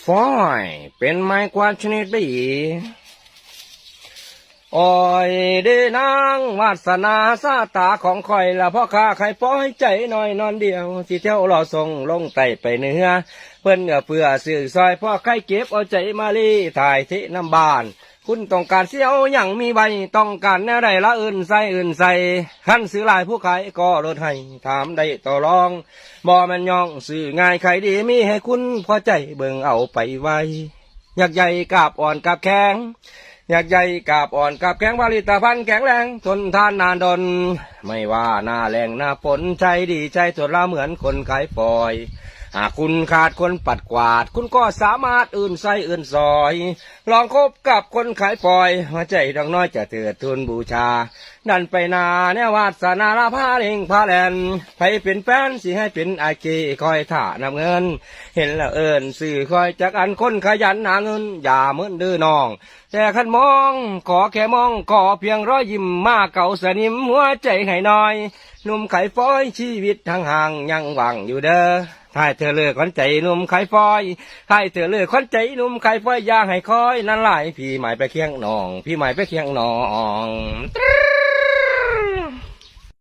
ฟอยเป็นไม้กวาดชนิดดีโอ้ยเด้นางวาสนาซาตาของคอยละพ่อข้าใครป้อยใจหน่อยนอนเดียวสิเที่ยวรอส่งลงไตไปเนื้อเพิ่นเพื่อสื่อซอยพ่อใครเก็บเอาใจมาลีถ่ายที่น้ำบ้านคุณต้องการเสียวอย่างมีใบต้องการแนวใดละอื่นใส่ขั้นซื้อลายผู้ขายก็ลดให้ถามได้ต่อรองบ่แม่นย่องซื้อง่ายใครดีมีให้คุณพอใจเบิ่งเอาไปไว้อยากใหญ่กาบอ่อนกาบแข็งอยากใหญ่กาบอ่อนกาบแข็งผลิตภัณฑ์แข็งแรงทนทานนานดนไม่ว่าหน้าแรงหน้าฝนใจดีใจสดละเหมือนคนขายปล่อยหากคุณขาดคนปัดกวาดคุณก็สามารถอื่นใส่อื่นซอยลองคบกับคนขายปล่อยหัวใจดอกน้อยจะเถิดทุนบูชานั่นไปนาแนววาสนาลาพาเล่งพาแลนไปเป็นแฟนสิให้เป็นอาคีคอยถ่านำเงินเห็นแล้วสื่อคอยจากอันคนขยันหาเงินอย่าเหมือนดื้อน้องแต่ขันมองขอแค่มองขอเพียงรอยยิ้มมาเก่าสนิมหัวใจให้น้อยหนุ่มไข่ฟอยชีวิตห่างๆยังหวังอยู่เด้อถ้าเธอเลิกคนใจหนุ่มไข่ฟอยถ้าเธอเลิกคนใจหนุ่มไข่ฟอยอย่าให้คอยนั่นหลายพี่หมายไปเคียงน้องพี่หมายไปเคียงน้อง